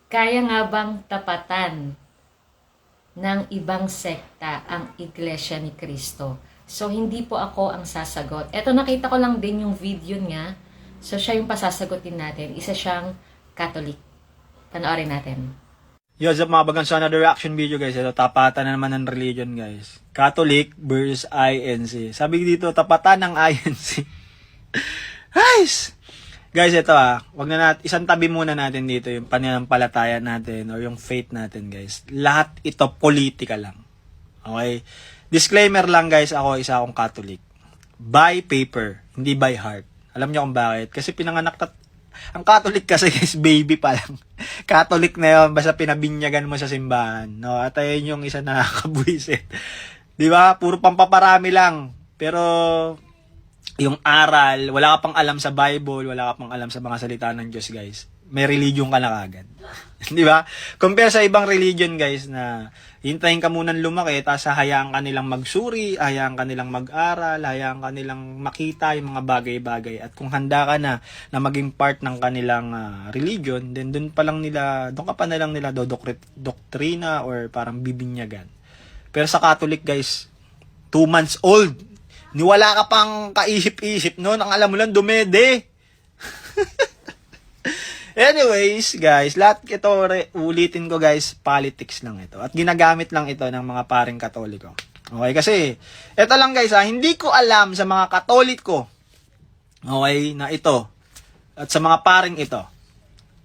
Kaya nga bang tapatan ng ibang sekta ang Iglesia ni Cristo? So, hindi po ako ang sasagot. Eto, nakita ko lang din yung video niya. So, siya yung pasasagutin natin. Isa siyang Catholic. Panoorin natin. Yo, what's up mga bagang, sa another reaction video guys. Ito, tapatan na naman ng religion guys. Catholic versus INC. Sabi dito, tapatan ng INC. Guys! Guys, ito wag na natin, isang tabi muna natin dito yung pananampalataya natin or yung faith natin guys. Lahat ito politika lang. Okay? Disclaimer lang guys, ako isa akong Catholic. By paper, hindi by heart. Alam niyo kung bakit? Kasi pinanganak ang Catholic kasi guys, baby pa lang. Catholic na yun, basta pinabinyagan mo sa simbahan. No? At ayun yung isa na nakakabwisit. Di ba? Puro pampaparami lang. Pero yung aral, wala ka pang alam sa Bible, wala ka pang alam sa mga salita ng Diyos, guys. May religion ka na kagad. Di ba? Compare sa ibang religion, guys, na hintayin ka munang lumaki, tapos hayaan ka nilang magsuri, hayaan ka nilang mag-aral, hayaan ka nilang makita yung mga bagay-bagay. At kung handa ka na maging part ng kanilang religion, then doon ka pa na lang nila doktrina or parang bibinyagan. Pero sa Catholic, guys, 2 months old, niwala ka pang kaisip-isip noon, ang alam mo lang, dumede. Anyways, guys, lahat ito, ulitin ko guys, politics lang ito. At ginagamit lang ito ng mga paring Katoliko. Okay, kasi, ito lang guys hindi ko alam sa mga Katoliko, okay, na ito, at sa mga paring ito.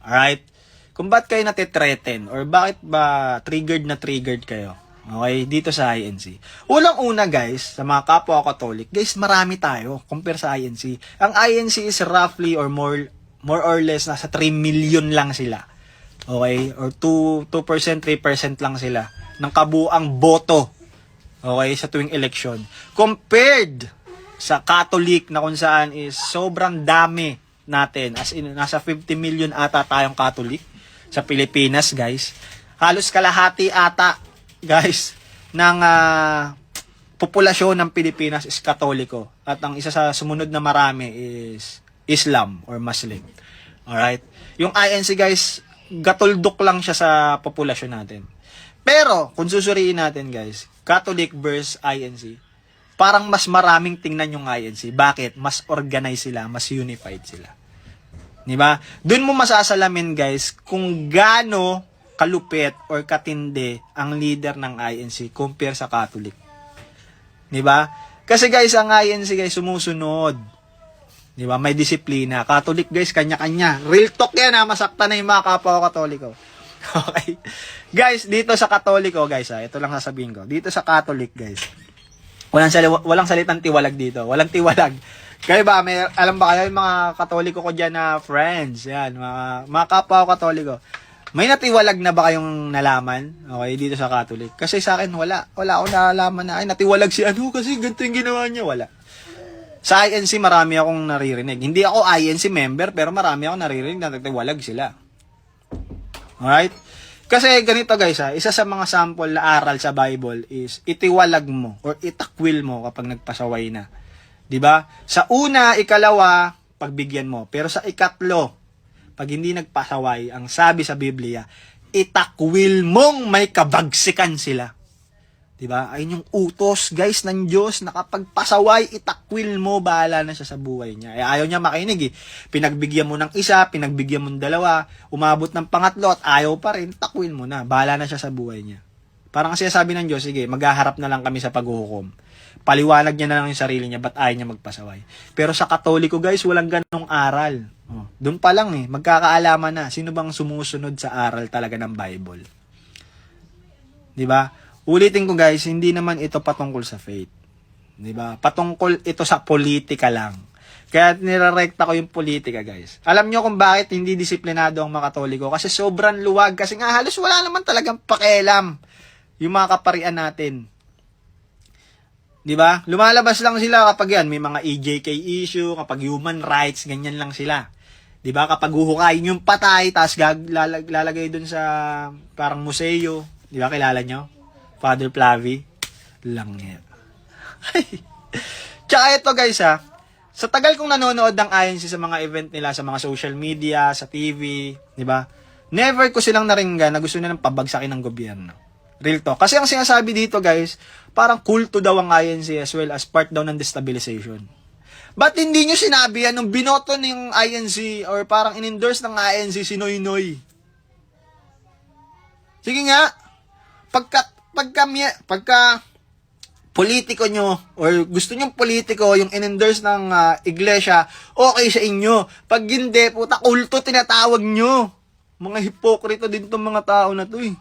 Alright? Kung ba't kayo natitreaten, or bakit ba triggered kayo. Okay, dito sa INC. Unang-una guys, sa mga kapwa Catholic, guys, marami tayo compare sa INC. Ang INC is roughly or more or less nasa 3 million lang sila. Okay? Or 2%, 3% lang sila ng kabuang boto. Okay, sa tuwing eleksyon. Compared sa Catholic na kung saan is sobrang dami natin. As in, nasa 50 million ata tayong Catholic sa Pilipinas, guys. Halos kalahati ata, guys, ng populasyon ng Pilipinas is Katoliko. At ang isa sa sumunod na marami is Islam or Muslim. Alright? Yung INC, guys, gatuldok lang siya sa populasyon natin. Pero, kung susuriin natin, guys, Catholic versus INC, parang mas maraming tingnan yung INC. Bakit? Mas organized sila, mas unified sila. Diba? Doon mo masasalamin, guys, kung gaano kalupit or katindi ang leader ng INC compare sa Catholic. 'Di ba? Kasi guys, ang INC guys sumusunod. 'Di ba? May disiplina. Catholic guys, kanya-kanya. Real talk 'yan, masaktan na 'yung mga kapwa Katoliko. Okay. Guys, dito sa Katoliko guys, ito lang sasabihin ko. Dito sa Catholic guys, walang salitang tiwalag dito. Walang tiwalag. Kayo ba, alam ba kayo yung mga Katoliko ko diyan na friends? Yan, mga kapwa Katoliko. May natiwalag na ba kayong nalaman? Okay, dito sa Catholic. Kasi sa akin, wala. Wala akong nalaman na, ay, natiwalag si ano kasi ganito yung ginawa niya. Wala. Sa INC, marami akong naririnig. Hindi ako INC member, pero marami akong naririnig na natiwalag sila. Alright? Kasi ganito guys, isa sa mga sample na aral sa Bible is itiwalag mo or itakwil mo kapag nagpasaway na. 'Di ba? Sa una, ikalawa, pagbigyan mo. Pero sa ikatlo, pag hindi nagpasaway, ang sabi sa Biblia, itakwil mong may kabagsikan sila. Diba? Ayun yung utos, guys, ng Diyos na kapag pasaway, itakwil mo, bahala na siya sa buhay niya. Ayaw niya makinig Pinagbigyan mo ng isa, pinagbigyan mo ng dalawa, umabot ng pangatlo at ayaw pa rin, takwil mo na. Bahala na siya sa buhay niya. Parang kasi sabi ng Diyos, sige, maghaharap na lang kami sa paghuhukom. Paliwanag niya na lang yung sarili niya, ba't ayaw niya magpasaway. Pero sa Katoliko, guys, walang ganong aral. Doon pa lang magkakaalaman na sino bang sumusunod sa aral talaga ng Bible. 'Di ba? Ulitin ko guys, hindi naman ito patungkol sa faith. 'Di ba? Patungkol ito sa politika lang. Kaya nirerekta ko yung politika, guys. Alam nyo kung bakit hindi disiplinado ang mga Katoliko? Kasi sobrang luwag. Kasi nga halos wala naman talagang pakialam yung mga kaparian natin. 'Di ba? Lumalabas lang sila kapag yan may mga EJK issue, kapag human rights, ganyan lang sila. 'Di ba? Kapag huhukayin yung patay, tapos lalagay dun sa parang museo, 'di ba? Kilala nyo? Father Flavi lang yan. Tsaka ito guys sa tagal kong nanonood ng INC sa mga event nila sa mga social media, sa TV, 'di ba? Never ko silang naringgan na gusto nilang pabagsakin ng gobyerno. Real talk. Kasi ang sinasabi dito guys, parang kulto daw ang INC as well as part daw ng destabilization. Ba't hindi nyo sinabi yan nung binoto ng INC or parang in-endorse ng INC si Noynoy? Sige nga, pagka politiko nyo or gusto nyong politiko yung in-endorse ng iglesia, okay sa inyo. Pag hindi, puta, kulto tinatawag nyo. Mga hipokrito din tong mga tao na to eh.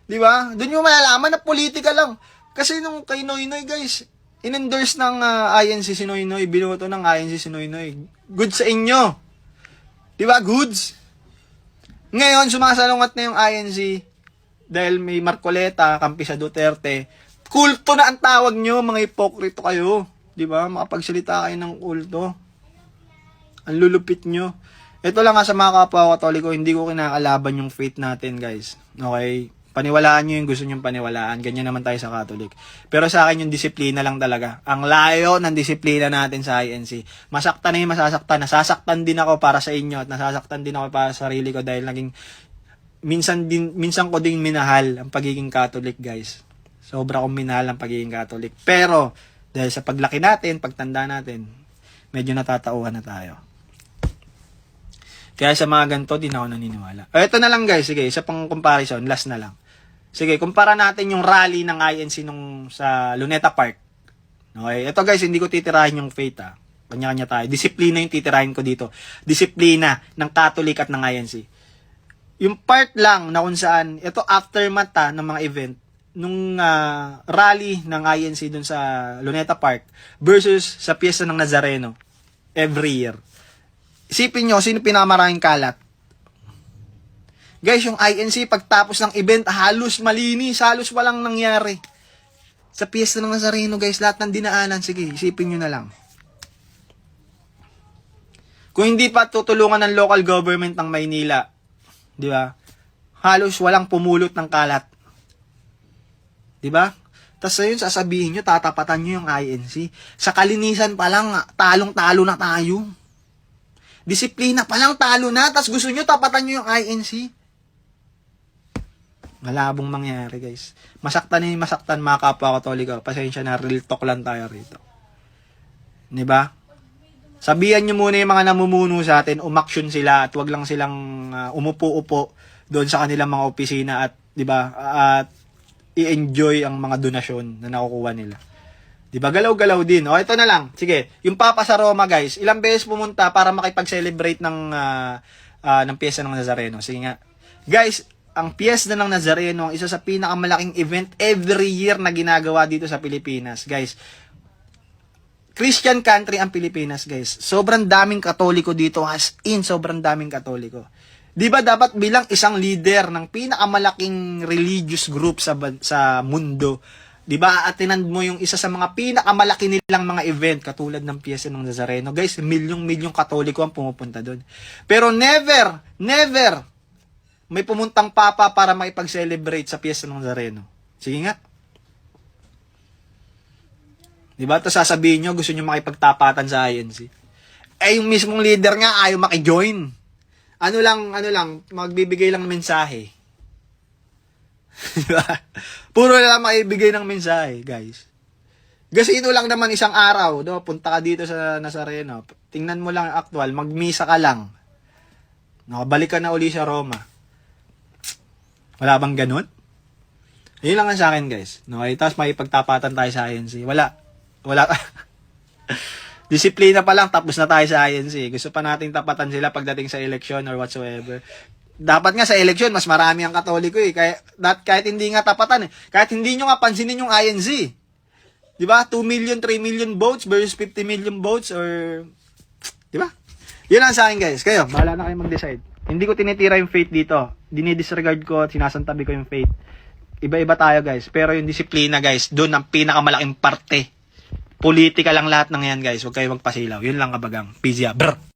Di ba? Doon nyo malalaman na politika lang. Kasi nung kay Noynoy guys, in-endorse ng INC si Noynoy, binoto ng INC si Noynoy. Good sa inyo. Di ba? Goods. Ngayon, sumasalungat na yung INC dahil may Marcoleta, kampi sa Duterte. Kulto na ang tawag nyo, mga hipokrito kayo. Di ba? Makapagsalita kayo ng kulto. Ang lulupit nyo. Ito lang nga sa mga kapwa Katoliko, hindi ko kinakalaban yung faith natin, guys. Okay? Paniwalaan nyo yung gusto nyong paniwalaan. Ganyan naman tayo sa Catholic. Pero sa akin yung disiplina lang talaga. Ang layo ng disiplina natin sa INC. Masaktan na yung masasaktan. Nasasaktan din ako para sa inyo at nasasaktan din ako para sa sarili ko dahil naging minsan ko din minahal ang pagiging Catholic, guys. Sobra kong minahal ang pagiging Catholic. Pero dahil sa paglaki natin, pagtanda natin, medyo natatauhan na tayo. Kaya sa mga ganito, di na ako naniniwala. Ito na lang guys, sige, isa pang comparison, last na lang. Sige, kumpara natin yung rally ng INC nung sa Luneta Park. Okay, ito guys, hindi ko titirahin yung faith ha. Kanya-kanya tayo. Disiplina yung titirahin ko dito. Disiplina ng Catholic at ng INC. Yung part lang na kung saan, ito aftermath ng mga event, nung rally ng INC dun sa Luneta Park versus sa piyesta ng Nazareno every year. Isipin nyo, sino pinakamaraming kalat? Guys, yung INC, pagtapos ng event, halos malinis, halos walang nangyari. Sa piyesta ng Nazareno, guys, lahat ng dinaanan, sige, isipin nyo na lang. Kung hindi pa tutulungan ng local government ng Maynila, di ba? Halos walang pumulot ng kalat. Di ba? Tapos ayun, sasabihin nyo, tatapatan nyo yung INC. Sa kalinisan pa lang, talong-talo na tayo. Disiplina pa lang, talo na. Tapos gusto nyo, tapatan nyo yung INC. Malabong mangyari, guys. Masaktan na yung masaktan, mga kapwa Katoliko. Pasensya na, real talk lang tayo rito. Diba? Sabihan nyo muna yung mga namumuno sa atin, umaksyon sila at wag lang silang umupo-upo doon sa kanilang mga opisina at, diba, at i-enjoy ang mga donasyon na nakukuha nila. Diba? Galaw-galaw din. O, ito na lang. Sige. Yung Papa sa Roma, guys, ilang beses pumunta para makipag-celebrate ng piyesta ng Nazareno. Sige nga. Guys, ang piyesta ng Nazareno, ang isa sa pinakamalaking event every year na ginagawa dito sa Pilipinas. Guys, Christian country ang Pilipinas, guys. Sobrang daming Katoliko dito. As in, sobrang daming Katoliko. Diba dapat bilang isang leader ng pinakamalaking religious group sa mundo, diba, atinan mo yung isa sa mga pinakamalaki nilang mga event katulad ng piyesta ng Nazareno. Guys, milyong Katoliko ang pumupunta doon. Pero never may pumuntang papa para makipag-celebrate sa piyesta ng Nazareno. Sige nga. Diba? Tapos sasabihin nyo, gusto nyo makipagtapatan sa INC. Eh, yung mismong leader nga ayaw makijoin. Ano lang, magbibigay lang mensahe. Diba? Puro lang maibigay ng mensahe, guys. Kasi ito lang naman isang araw, do, punta ka dito sa Nazareno. Tingnan mo lang actual, magmisa ka lang. Nakabalik ka na uli sa Roma. Wala bang ganun? Yun lang sa akin, guys. Okay, tapos makipagtapatan tayo sa INC. Wala. Disiplina pa lang, tapos na tayo sa INC. Gusto pa nating tapatan sila pagdating sa eleksyon or whatsoever. Dapat nga sa eleksyon, mas marami ang Katoliko eh. Kahit hindi nga tapatan eh. Kahit hindi nyo nga pansinin yung INC. Diba? 2 million, 3 million votes versus 50 million votes or... Diba? Yun lang sa akin, guys. Kayo, bahala na kayo mag-decide. Hindi ko tinitira yung faith dito. Dinidisregard ko at sinasantabi ko yung faith. Iba-iba tayo, guys. Pero yung disiplina, guys, doon ang pinakamalaking parte. Politika lang lahat ng yan, guys. Huwag kayo magpasilaw. Yun lang kabagang. Pizia. Brr!